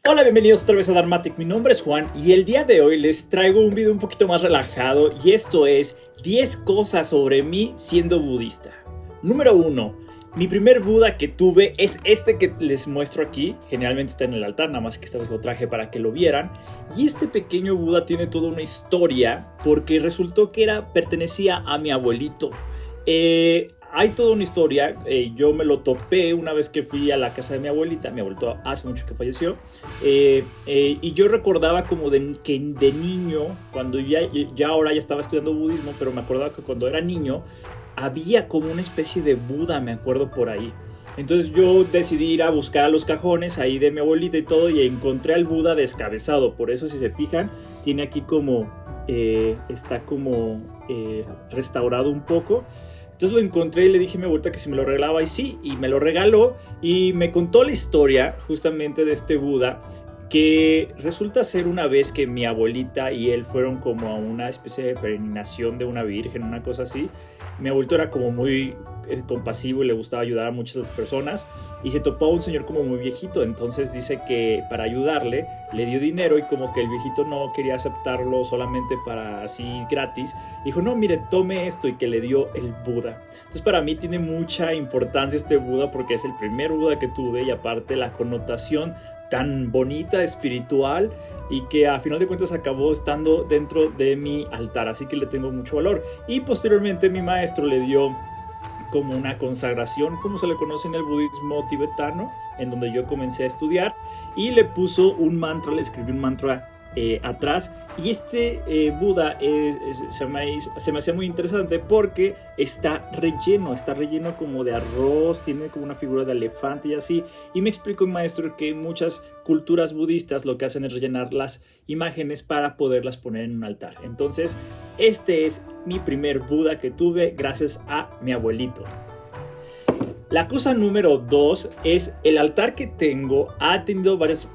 Hola, bienvenidos otra vez a Dharmatic, mi nombre es Juan y el día de hoy les traigo un video un poquito más relajado y esto es 10 cosas sobre mí siendo budista. Número 1. Mi primer Buda que tuve es este que les muestro aquí, generalmente está en el altar, nada más que esta vez lo traje para que lo vieran. Y este pequeño Buda tiene toda una historia porque resultó que pertenecía a mi abuelito. Hay toda una historia, yo me lo topé una vez que fui a la casa de mi abuelita, mi abuelito hace mucho que falleció, y yo recordaba como que de niño, cuando ya ahora ya estaba estudiando budismo, pero me acordaba que cuando era niño había como una especie de Buda, me acuerdo por ahí. Entonces yo decidí ir a buscar a los cajones ahí de mi abuelita y todo y encontré al Buda descabezado, por eso si se fijan tiene aquí como, está como restaurado un poco. Entonces lo encontré y le dije a mi abuelita que si me lo regalaba y sí, y me lo regaló y me contó la historia justamente de este Buda que resulta ser una vez que mi abuelita y él fueron como a una especie de peregrinación de una virgen, una cosa así. Mi abuelito era como muy compasivo y le gustaba ayudar a muchas de las personas y se topó a un señor como muy viejito, entonces dice que para ayudarle le dio dinero y como que el viejito no quería aceptarlo solamente para así gratis, dijo no mire tome esto y que le dio el Buda. Entonces para mí tiene mucha importancia este Buda porque es el primer Buda que tuve y aparte la connotación tan bonita, espiritual y que a final de cuentas acabó estando dentro de mi altar, así que le tengo mucho valor. Y posteriormente mi maestro le dio como una consagración, como se le conoce en el budismo tibetano, en donde yo comencé a estudiar, y le puso un mantra, le escribió un mantra atrás, y este Buda se me hacía muy interesante porque está relleno como de arroz, tiene como una figura de elefante y así, y me explicó el maestro que en muchas culturas budistas lo que hacen es rellenar las imágenes para poderlas poner en un altar. Entonces este es mi primer Buda que tuve gracias a mi abuelito. La cosa número 2 es el altar que tengo ha tenido varias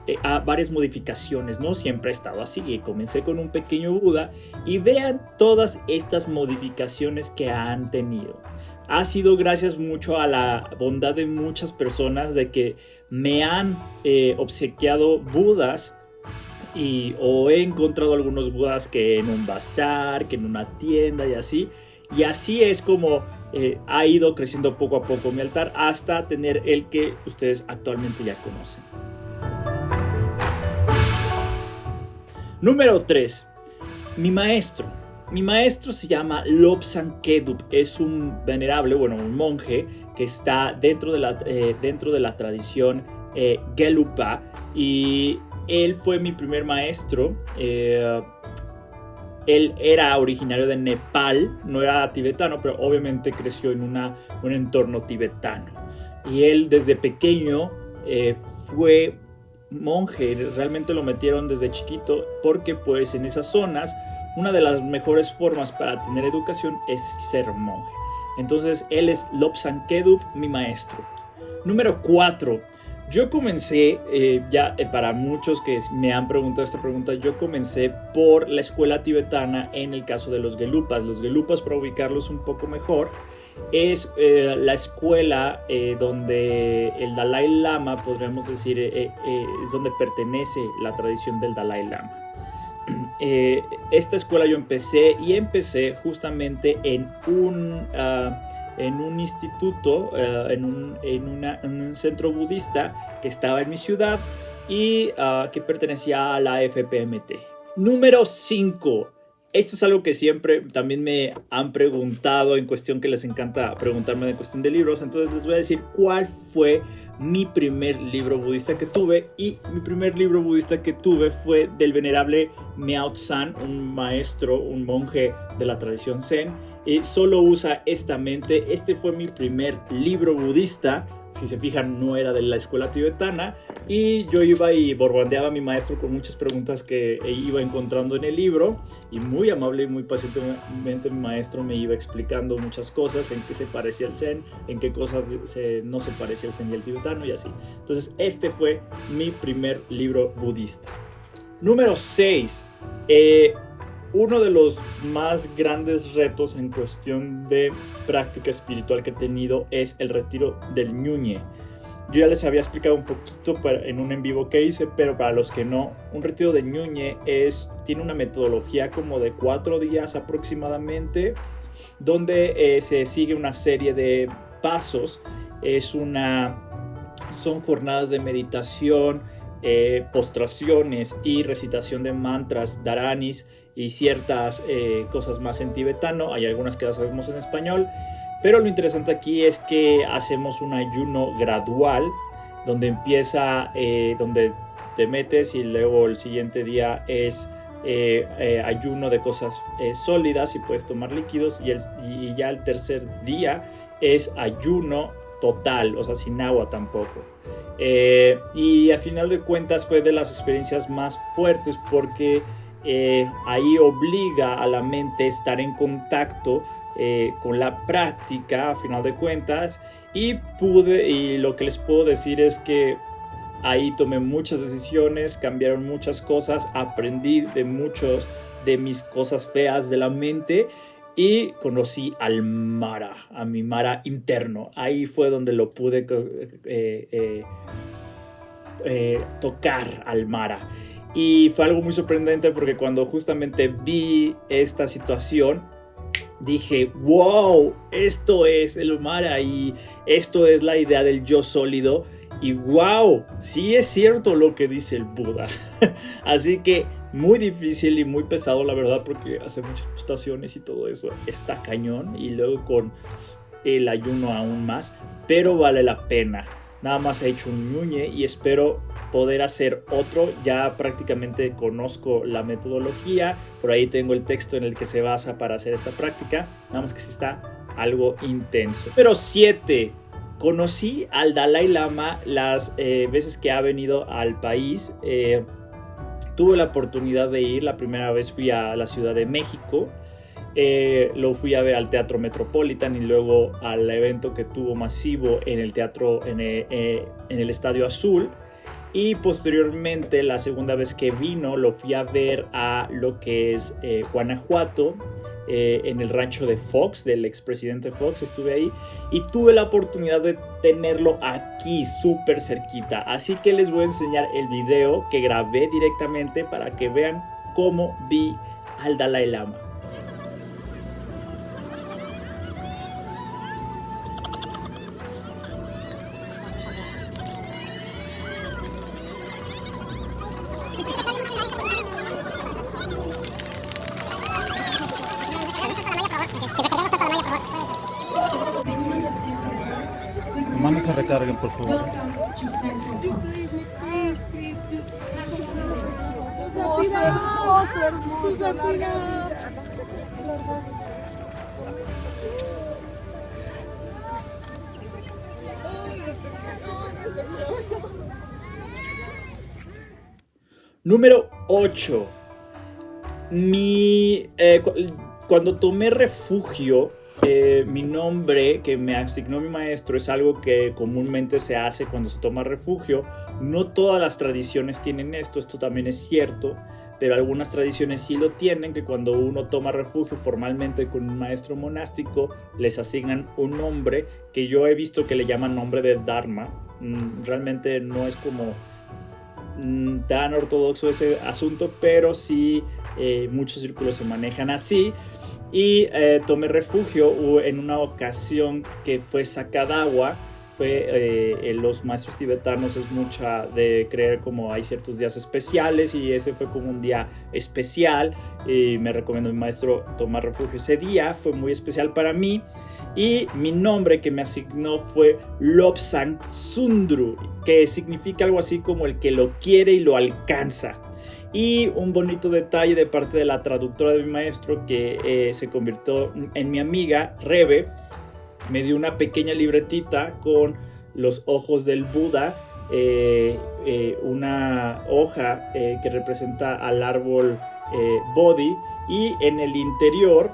modificaciones, no siempre ha estado así. Comencé con un pequeño Buda y vean todas estas modificaciones que han tenido. Ha sido gracias mucho a la bondad de muchas personas de que me han obsequiado Budas o he encontrado algunos Budas que en un bazar, que en una tienda y así. Y así es como ha ido creciendo poco a poco mi altar hasta tener el que ustedes actualmente ya conocen. Número 3. Mi maestro. Mi maestro se llama Lobsang Khedrup. Es un venerable, un monje que está dentro de la tradición Gelugpa. Y él fue mi primer maestro. Él era originario de Nepal, no era tibetano, pero obviamente creció en un entorno tibetano. Y él desde pequeño fue monje, realmente lo metieron desde chiquito porque pues en esas zonas una de las mejores formas para tener educación es ser monje. Entonces él es Lobsang Khedrup, mi maestro. Número 4. Yo comencé, para muchos que me han preguntado esta pregunta, yo comencé por la escuela tibetana en el caso de los Gelupas. Los Gelupas, para ubicarlos un poco mejor, es la escuela donde el Dalai Lama, podríamos decir, es donde pertenece la tradición del Dalai Lama. Esta escuela yo empecé justamente en un instituto, en un centro budista que estaba en mi ciudad y que pertenecía a la FPMT. Número 5. Esto es algo que siempre también me han preguntado en cuestión que les encanta preguntarme en cuestión de libros. Entonces les voy a decir cuál fue mi primer libro budista que tuve. Y mi primer libro budista que tuve fue del venerable Miao Tsan, un maestro, un monje de la tradición Zen. Solo usa esta mente. Este fue mi primer libro budista. Si se fijan, no era de la escuela tibetana. Y yo iba y borbandeaba a mi maestro con muchas preguntas que iba encontrando en el libro. Y muy amable y muy pacientemente mi maestro me iba explicando muchas cosas. En qué se parecía el Zen, en qué cosas no se parecía el Zen y el tibetano y así. Entonces este fue mi primer libro budista. Número 6. Uno de los más grandes retos en cuestión de práctica espiritual que he tenido es el retiro del Ñuñe. Yo ya les había explicado un poquito en un en vivo que hice, pero para los que no, un retiro de Ñuñe tiene una metodología como de 4 días aproximadamente, donde se sigue una serie de pasos. Son jornadas de meditación, postraciones y recitación de mantras, dharanis y ciertas cosas más en tibetano. Hay algunas que las sabemos en español, pero lo interesante aquí es que hacemos un ayuno gradual, donde donde te metes y luego el siguiente día es ayuno de cosas sólidas y puedes tomar líquidos, y ya el tercer día es ayuno total, o sea, sin agua tampoco. Y a final de cuentas fue de las experiencias más fuertes, porque ahí obliga a la mente a estar en contacto con la práctica a final de cuentas, y lo que les puedo decir es que ahí tomé muchas decisiones, cambiaron muchas cosas, aprendí de muchos de mis cosas feas de la mente, y conocí al Mara, a mi Mara interno. Ahí fue donde lo pude tocar al Mara. Y fue algo muy sorprendente, porque cuando justamente vi esta situación, dije, wow, esto es el Mara y esto es la idea del yo sólido. Y wow, sí es cierto lo que dice el Buda. Así que muy difícil y muy pesado, la verdad, porque hace muchas postraciones y todo eso está cañón, y luego con el ayuno aún más, pero vale la pena. Nada más he hecho un Ñuñe y espero poder hacer otro. Ya prácticamente conozco la metodología, por ahí tengo el texto en el que se basa para hacer esta práctica, nada más que sí está algo intenso. Pero 7. Conocí al Dalai Lama las veces que ha venido al país. Tuve la oportunidad de ir. La primera vez fui a la Ciudad de México. Lo fui a ver al Teatro Metropolitan, y luego al evento que tuvo masivo en el teatro, en el Estadio Azul. Y posteriormente, la segunda vez que vino, lo fui a ver a lo que es Guanajuato, en el rancho de Fox, del expresidente Fox. Estuve ahí y tuve la oportunidad de tenerlo aquí súper cerquita. Así que les voy a enseñar el video que grabé directamente para que vean cómo vi al Dalai Lama. Manos se recarguen, por favor. Número 8. Cuando tomé refugio, mi nombre que me asignó mi maestro es algo que comúnmente se hace cuando se toma refugio. No todas las tradiciones tienen esto también es cierto, pero algunas tradiciones sí lo tienen, que cuando uno toma refugio formalmente con un maestro monástico, les asignan un nombre que yo he visto que le llaman nombre de Dharma. Realmente no es como tan ortodoxo ese asunto, pero sí muchos círculos se manejan así. Y tomé refugio en una ocasión que fue Sacadawa. Los maestros tibetanos es mucha de creer como hay ciertos días especiales, y ese fue como un día especial, y me recomiendo mi maestro tomar refugio ese día. Fue muy especial para mí, y mi nombre que me asignó fue Lobsang Sundru, que significa algo así como el que lo quiere y lo alcanza. Y un bonito detalle de parte de la traductora de mi maestro, que se convirtió en mi amiga, Rebe, me dio una pequeña libretita con los ojos del Buda, una hoja que representa al árbol Bodhi, y en el interior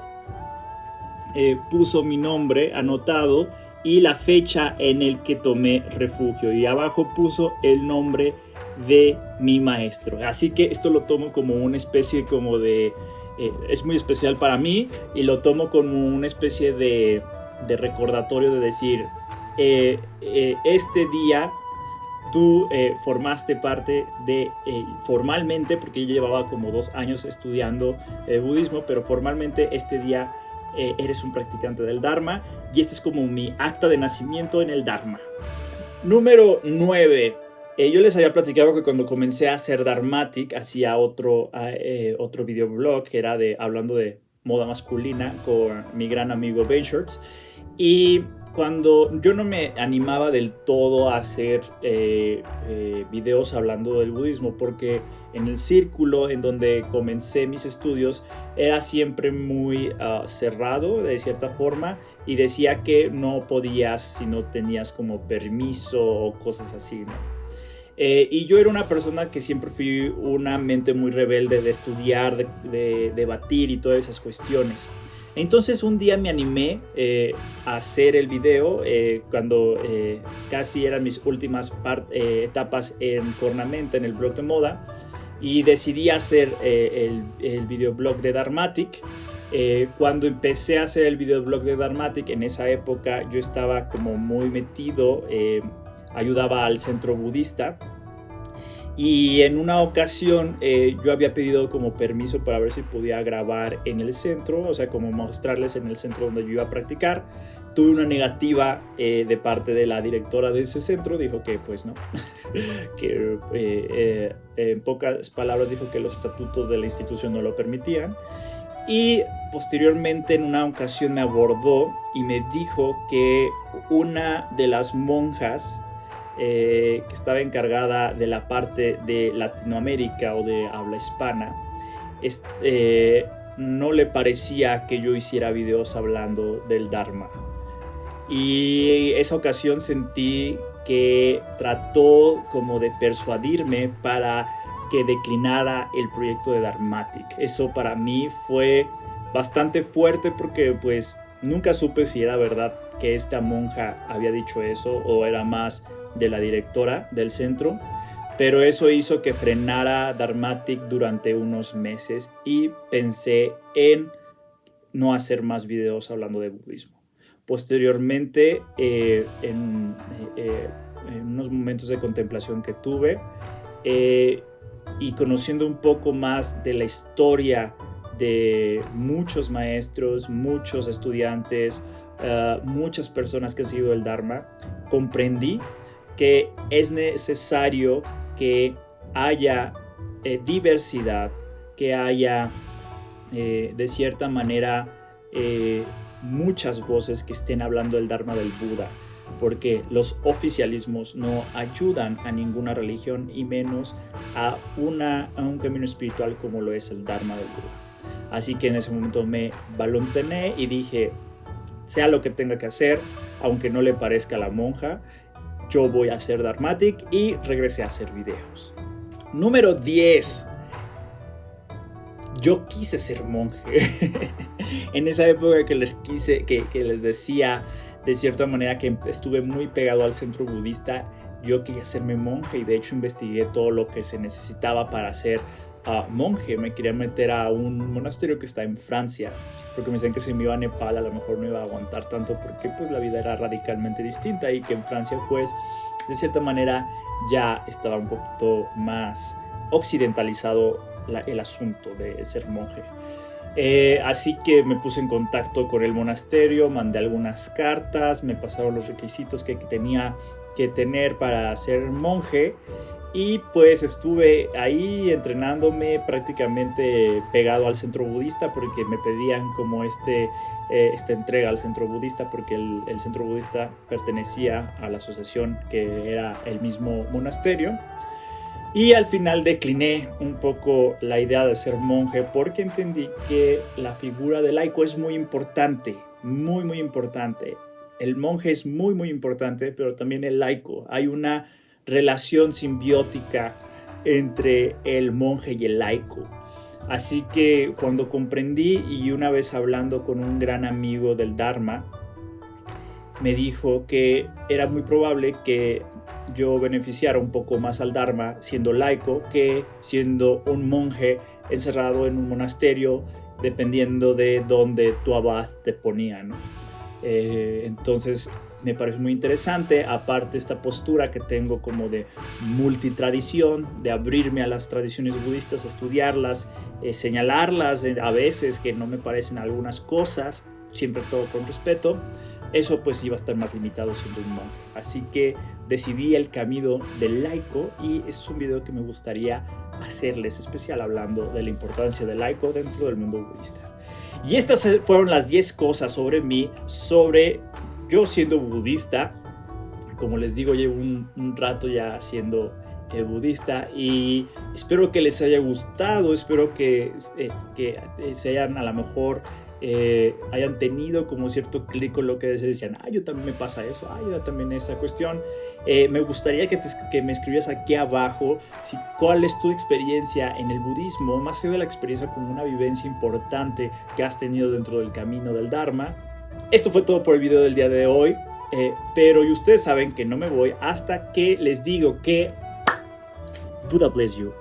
puso mi nombre anotado y la fecha en el que tomé refugio, y abajo puso el nombre de mi maestro. Así que esto lo tomo como una especie como de es muy especial para mí, y lo tomo como una especie de recordatorio de decir este día tú formaste parte de, formalmente, porque yo llevaba como 2 años estudiando budismo, pero formalmente este día eres un practicante del Dharma y este es como mi acta de nacimiento en el Dharma. Número 9. Yo les había platicado que cuando comencé a hacer Dharmatic hacía otro videoblog que era hablando de moda masculina con mi gran amigo Ben Shorts. Y cuando yo no me animaba del todo a hacer videos hablando del budismo, porque en el círculo en donde comencé mis estudios era siempre muy cerrado de cierta forma y decía que no podías si no tenías como permiso o cosas así, ¿no? Y yo era una persona que siempre fui una mente muy rebelde de estudiar, de debatir y todas esas cuestiones. Entonces un día me animé a hacer el video cuando casi eran mis últimas etapas en Cornamenta, en el blog de moda, y decidí hacer el videoblog de Dharmatic. Cuando empecé a hacer el videoblog de Dharmatic, en esa época yo estaba como muy metido, ayudaba al centro budista. Y en una ocasión yo había pedido como permiso para ver si podía grabar en el centro, o sea, como mostrarles en el centro donde yo iba a practicar. Tuve una negativa de parte de la directora de ese centro, dijo que pues no, que en pocas palabras dijo que los estatutos de la institución no lo permitían. Y posteriormente en una ocasión me abordó y me dijo que una de las monjas que estaba encargada de la parte de Latinoamérica o de habla hispana, no le parecía que yo hiciera videos hablando del Dharma. Y esa ocasión sentí que trató como de persuadirme para que declinara el proyecto de Dharmatic. Eso para mí fue bastante fuerte porque pues nunca supe si era verdad que esta monja había dicho eso o era más de la directora del centro, pero eso hizo que frenara Dharmatic durante unos meses y pensé en no hacer más videos hablando de budismo. Posteriormente, en unos momentos de contemplación que tuve y conociendo un poco más de la historia de muchos maestros, muchos estudiantes, muchas personas que han seguido el Dharma, comprendí que es necesario que haya diversidad, que haya de cierta manera muchas voces que estén hablando del Dharma del Buda, porque los oficialismos no ayudan a ninguna religión y menos a un camino espiritual como lo es el Dharma del Buda. Así que en ese momento me valentoné y dije, sea lo que tenga que hacer, aunque no le parezca a la monja, yo voy a hacer Dharmatic y regresé a hacer videos. Número 10. Yo quise ser monje. En esa época que les decía de cierta manera que estuve muy pegado al centro budista, yo quería hacerme monje y de hecho investigué todo lo que se necesitaba para ser monje. Me quería meter a un monasterio que está en Francia, porque me decían que si me iba a Nepal a lo mejor no iba a aguantar tanto porque pues la vida era radicalmente distinta y que en Francia pues de cierta manera ya estaba un poquito más occidentalizado el asunto de ser monje. Así que me puse en contacto con el monasterio, mandé algunas cartas, me pasaron los requisitos que tenía que tener para ser monje y pues estuve ahí entrenándome prácticamente pegado al centro budista porque me pedían como esta entrega al centro budista porque el centro budista pertenecía a la asociación que era el mismo monasterio. Y al final decliné un poco la idea de ser monje porque entendí que la figura del laico es muy importante, muy muy importante. El monje es muy muy importante, pero también el laico. Hay una relación simbiótica entre el monje y el laico. Así que cuando comprendí y una vez hablando con un gran amigo del Dharma, me dijo que era muy probable que yo beneficiara un poco más al Dharma siendo laico que siendo un monje encerrado en un monasterio dependiendo de dónde tu abad te ponía, ¿no? Entonces me parece muy interesante. Aparte, esta postura que tengo como de multitradición, de abrirme a las tradiciones budistas, estudiarlas, señalarlas a veces que no me parecen algunas cosas, siempre todo con respeto. Eso pues iba a estar más limitado siendo un monje. Así que decidí el camino del laico y ese es un video que me gustaría hacerles especial hablando de la importancia del laico dentro del mundo budista. Y estas fueron las 10 cosas sobre mí, sobre yo siendo budista. Como les digo, llevo un rato ya siendo budista y espero que les haya gustado, espero que se hayan a lo mejor hayan tenido como cierto clic con lo que decían, yo también me pasa eso, yo también esa cuestión. Me gustaría que me escribieras aquí abajo cuál es tu experiencia en el budismo, más allá de la experiencia como una vivencia importante que has tenido dentro del camino del Dharma. Esto fue todo por el video del día de hoy, pero ustedes saben que no me voy hasta que les digo que Buddha bless you.